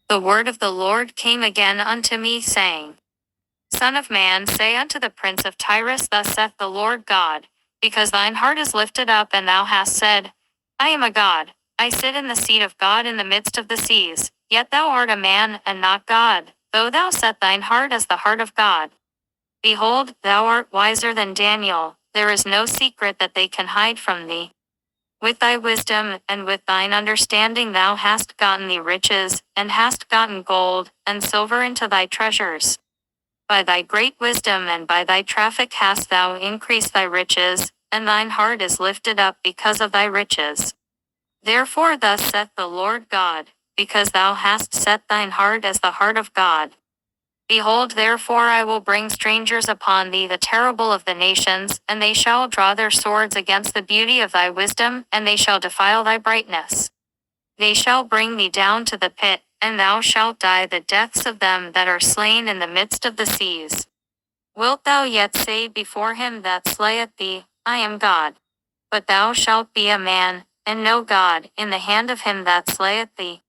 The word of the Lord came again unto me, saying, Son of man, say unto the prince of Tyre, Thus saith the Lord God, because thine heart is lifted up, and thou hast said, I am a god, I sit in the seat of God in the midst of the seas, yet thou art a man, and not God, though thou set thine heart as the heart of God. Behold, thou art wiser than Daniel, there is no secret that they can hide from thee. With thy wisdom and with thine understanding thou hast gotten thee riches, and hast gotten gold and silver into thy treasures. By thy great wisdom and by thy traffic hast thou increased thy riches, and thine heart is lifted up because of thy riches. Therefore thus saith the Lord God, because thou hast set thine heart as the heart of God. Behold, therefore I will bring strangers upon thee, the terrible of the nations, and they shall draw their swords against the beauty of thy wisdom, and they shall defile thy brightness. They shall bring thee down to the pit, and thou shalt die the deaths of them that are slain in the midst of the seas. Wilt thou yet say before him that slayeth thee, I am God? But thou shalt be a man, and no God, in the hand of him that slayeth thee.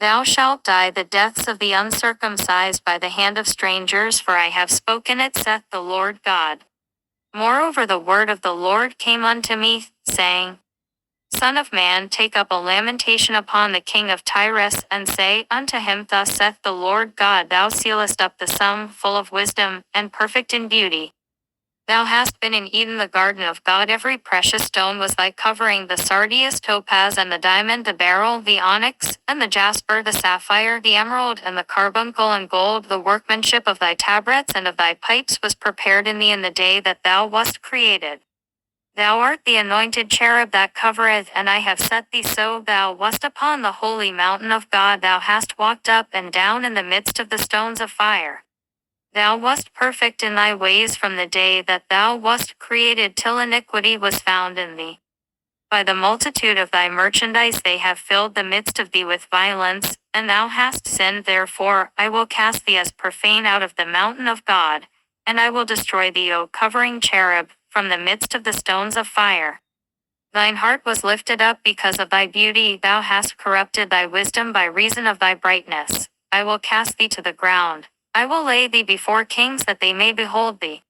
Thou shalt die the deaths of the uncircumcised by the hand of strangers, for I have spoken it, saith the Lord God. Moreover the word of the Lord came unto me, saying, Son of man, take up a lamentation upon the king of Tyre, and say unto him, Thus saith the Lord God, Thou sealest up the sum, full of wisdom, and perfect in beauty. Thou hast been in Eden, the garden of God. Every precious stone was thy covering, the sardius, topaz, and the diamond, the beryl, the onyx, and the jasper, the sapphire, the emerald, and the carbuncle, and gold. The workmanship of thy tabrets and of thy pipes was prepared in thee in the day that thou wast created. Thou art the anointed cherub that covereth, and I have set thee so. Thou wast upon the holy mountain of God. Thou hast walked up and down in the midst of the stones of fire. Thou wast perfect in thy ways from the day that thou wast created till iniquity was found in thee. By the multitude of thy merchandise they have filled the midst of thee with violence, and thou hast sinned. Therefore I will cast thee as profane out of the mountain of God, and I will destroy thee, O covering cherub, from the midst of the stones of fire. Thine heart was lifted up because of thy beauty, thou hast corrupted thy wisdom by reason of thy brightness. I will cast thee to the ground. I will lay thee before kings that they may behold thee.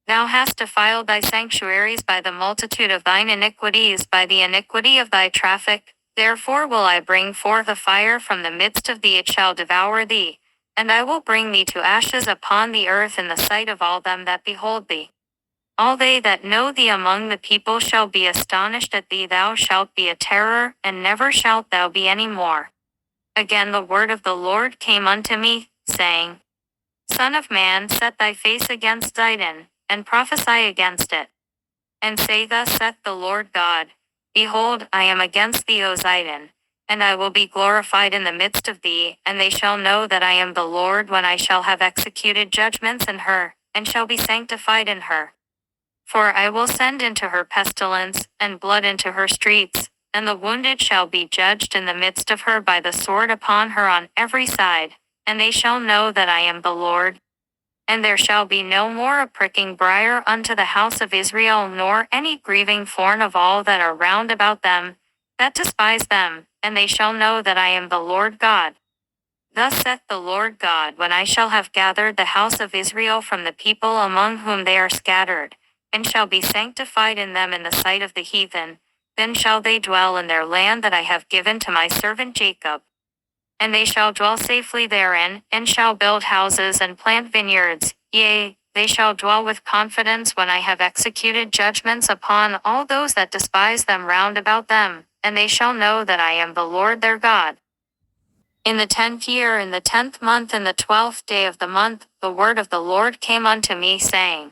Thou hast defiled thy sanctuaries by the multitude of thine iniquities, by the iniquity of thy traffic. Therefore will I bring forth a fire from the midst of thee, it shall devour thee, and I will bring thee to ashes upon the earth in the sight of all them that behold thee. All they that know thee among the people shall be astonished at thee. Thou shalt be a terror, and never shalt thou be any more. Again the word of the Lord came unto me, saying, Son of man, set thy face against Zidon, and prophesy against it. And say, Thus saith the Lord God, Behold, I am against thee, O Zidon, and I will be glorified in the midst of thee, and they shall know that I am the Lord when I shall have executed judgments in her, and shall be sanctified in her. For I will send into her pestilence, and blood into her streets, and the wounded shall be judged in the midst of her by the sword upon her on every side, and they shall know that I am the Lord. And there shall be no more a pricking briar unto the house of Israel, nor any grieving thorn of all that are round about them, that despise them, and they shall know that I am the Lord God. Thus saith the Lord God, when I shall have gathered the house of Israel from the people among whom they are scattered, and shall be sanctified in them in the sight of the heathen, then shall they dwell in their land that I have given to my servant Jacob. And they shall dwell safely therein, and shall build houses and plant vineyards, yea, they shall dwell with confidence when I have executed judgments upon all those that despise them round about them, and they shall know that I am the Lord their God. In the 10th year, in the 10th month, in the 12th day of the month, the word of the Lord came unto me, saying,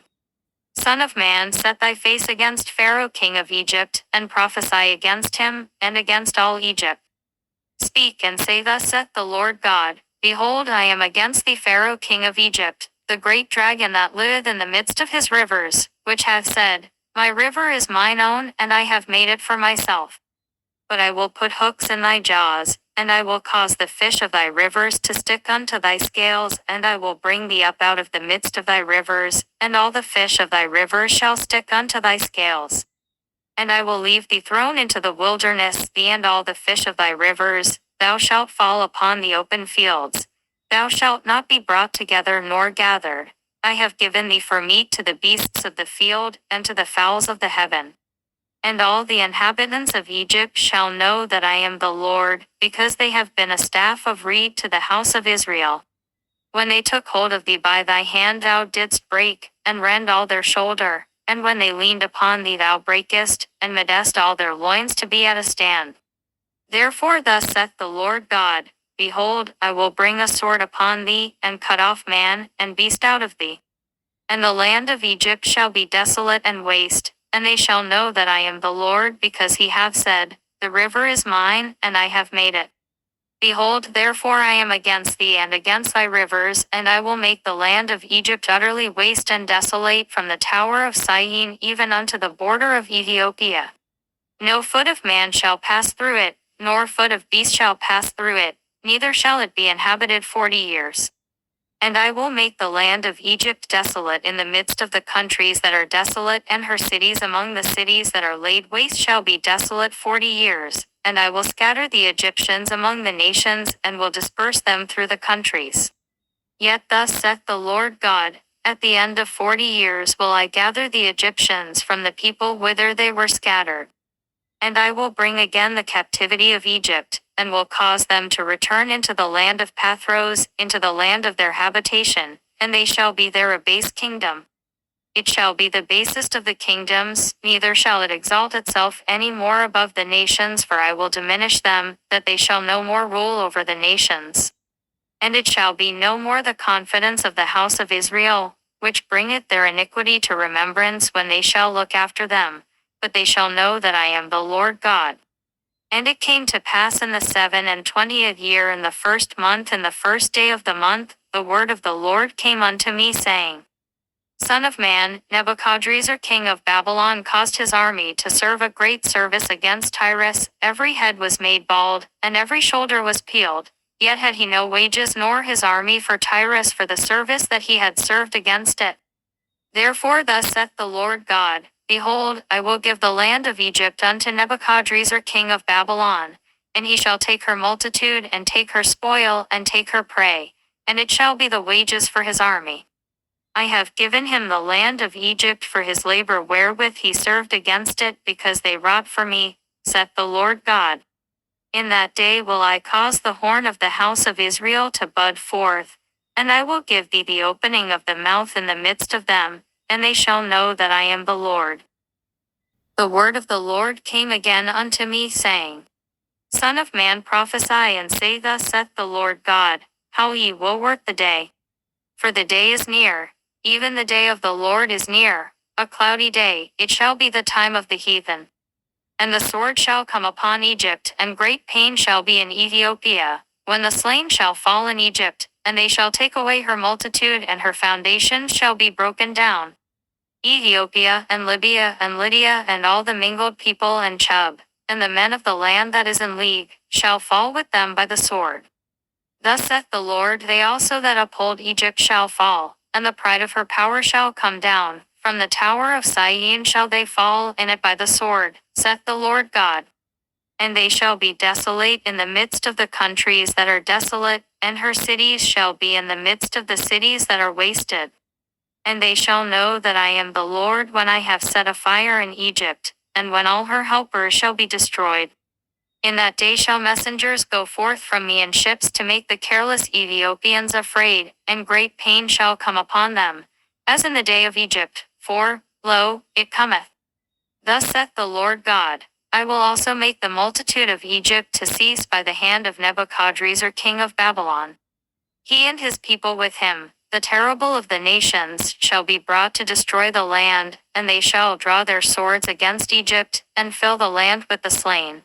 Son of man, set thy face against Pharaoh king of Egypt, and prophesy against him, and against all Egypt. Speak and say, Thus saith the Lord God, Behold, I am against thee, Pharaoh king of Egypt, the great dragon that liveth in the midst of his rivers, which hath said, My river is mine own, and I have made it for myself. But I will put hooks in thy jaws, and I will cause the fish of thy rivers to stick unto thy scales, and I will bring thee up out of the midst of thy rivers, and all the fish of thy rivers shall stick unto thy scales. And I will leave thee thrown into the wilderness, thee and all the fish of thy rivers, thou shalt fall upon the open fields. Thou shalt not be brought together nor gathered. I have given thee for meat to the beasts of the field, and to the fowls of the heaven. And all the inhabitants of Egypt shall know that I am the Lord, because they have been a staff of reed to the house of Israel. When they took hold of thee by thy hand thou didst break, and rend all their shoulder, and when they leaned upon thee thou breakest, and madest all their loins to be at a stand. Therefore thus saith the Lord God, Behold, I will bring a sword upon thee, and cut off man and beast out of thee. And the land of Egypt shall be desolate and waste, and they shall know that I am the Lord, because he hath said, The river is mine, and I have made it. Behold, therefore I am against thee and against thy rivers, and I will make the land of Egypt utterly waste and desolate from the tower of Syene even unto the border of Ethiopia. No foot of man shall pass through it, nor foot of beast shall pass through it, neither shall it be inhabited 40 years. And I will make the land of Egypt desolate in the midst of the countries that are desolate, and her cities among the cities that are laid waste shall be desolate 40 years. And I will scatter the Egyptians among the nations, and will disperse them through the countries. Yet thus saith the Lord God, At the end of 40 years will I gather the Egyptians from the people whither they were scattered. And I will bring again the captivity of Egypt, and will cause them to return into the land of Pathros, into the land of their habitation, and they shall be there a base kingdom. It shall be the basest of the kingdoms, neither shall it exalt itself any more above the nations, for I will diminish them, that they shall no more rule over the nations. And it shall be no more the confidence of the house of Israel, which bringeth their iniquity to remembrance when they shall look after them, but they shall know that I am the Lord God. And it came to pass in the 27th year in the 1st month in the 1st day of the month, the word of the Lord came unto me, saying, Son of man, Nebuchadrezzar king of Babylon caused his army to serve a great service against Tyre. Every head was made bald, and every shoulder was peeled. Yet had he no wages nor his army for Tyre for the service that he had served against it. Therefore thus saith the Lord God, Behold, I will give the land of Egypt unto Nebuchadrezzar king of Babylon, and he shall take her multitude, and take her spoil, and take her prey, and it shall be the wages for his army. I have given him the land of Egypt for his labor wherewith he served against it, because they wrought for me, saith the Lord God. In that day will I cause the horn of the house of Israel to bud forth, and I will give thee the opening of the mouth in the midst of them, and they shall know that I am the Lord. The word of the Lord came again unto me, saying, Son of man, prophesy and say, Thus saith the Lord God, How ye will work the day. For the day is near, even the day of the Lord is near, a cloudy day, it shall be the time of the heathen. And the sword shall come upon Egypt, and great pain shall be in Ethiopia, when the slain shall fall in Egypt, and they shall take away her multitude, and her foundations shall be broken down. Ethiopia, and Libya, and Lydia, and all the mingled people, and Chub, and the men of the land that is in league, shall fall with them by the sword. Thus saith the Lord, they also that uphold Egypt shall fall, and the pride of her power shall come down. From the tower of Syene shall they fall in it by the sword, saith the Lord God. And they shall be desolate in the midst of the countries that are desolate, and her cities shall be in the midst of the cities that are wasted. And they shall know that I am the Lord when I have set a fire in Egypt, and when all her helpers shall be destroyed. In that day shall messengers go forth from me in ships to make the careless Ethiopians afraid, and great pain shall come upon them, as in the day of Egypt, for, lo, it cometh. Thus saith the Lord God, I will also make the multitude of Egypt to cease by the hand of Nebuchadrezzar king of Babylon. He and his people with him, the terrible of the nations, shall be brought to destroy the land, and they shall draw their swords against Egypt, and fill the land with the slain.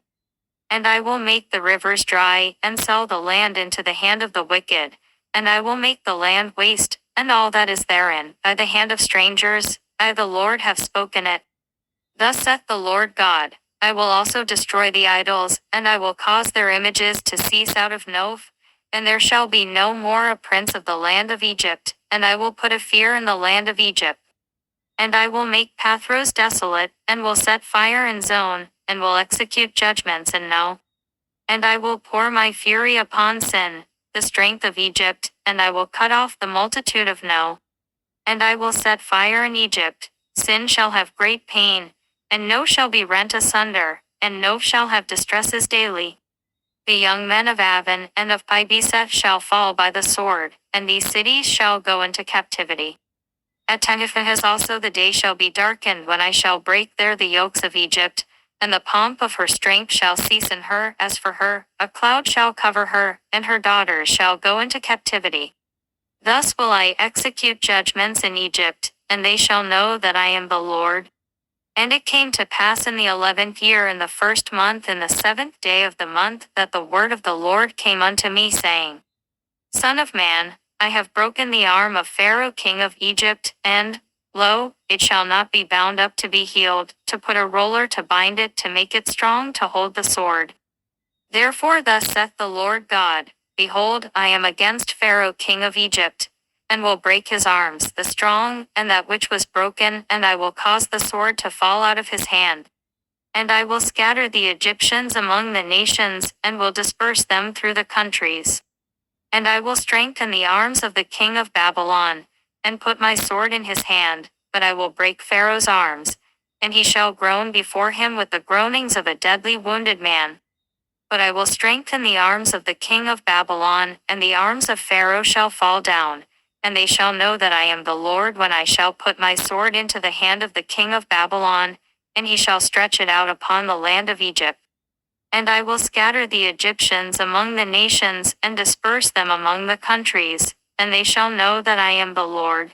And I will make the rivers dry, and sell the land into the hand of the wicked, and I will make the land waste, and all that is therein, by the hand of strangers. I the Lord have spoken it. Thus saith the Lord God, I will also destroy the idols, and I will cause their images to cease out of Noph, and there shall be no more a prince of the land of Egypt, and I will put a fear in the land of Egypt. And I will make Pathros desolate, and will set fire in Zone, and will execute judgments in No. And I will pour my fury upon Sin, the strength of Egypt, and I will cut off the multitude of No. And I will set fire in Egypt. Sin shall have great pain, and No shall be rent asunder, and No shall have distresses daily. The young men of Avon and of Pibeseth shall fall by the sword, and these cities shall go into captivity. At Tahpanhes also the day shall be darkened when I shall break there the yokes of Egypt, and the pomp of her strength shall cease in her. As for her, a cloud shall cover her, and her daughters shall go into captivity. Thus will I execute judgments in Egypt, and they shall know that I am the Lord. And it came to pass in the 11th year in the 1st month in the 7th day of the month that the word of the Lord came unto me, saying, Son of man, I have broken the arm of Pharaoh king of Egypt, and, lo, it shall not be bound up to be healed, to put a roller to bind it, to make it strong to hold the sword. Therefore thus saith the Lord God, Behold, I am against Pharaoh king of Egypt, and will break his arms, the strong, and that which was broken, and I will cause the sword to fall out of his hand. And I will scatter the Egyptians among the nations, and will disperse them through the countries. And I will strengthen the arms of the king of Babylon, and put my sword in his hand, but I will break Pharaoh's arms, and he shall groan before him with the groanings of a deadly wounded man. But I will strengthen the arms of the king of Babylon, and the arms of Pharaoh shall fall down, and they shall know that I am the Lord when I shall put my sword into the hand of the king of Babylon, and he shall stretch it out upon the land of Egypt. And I will scatter the Egyptians among the nations, and disperse them among the countries, and they shall know that I am the Lord.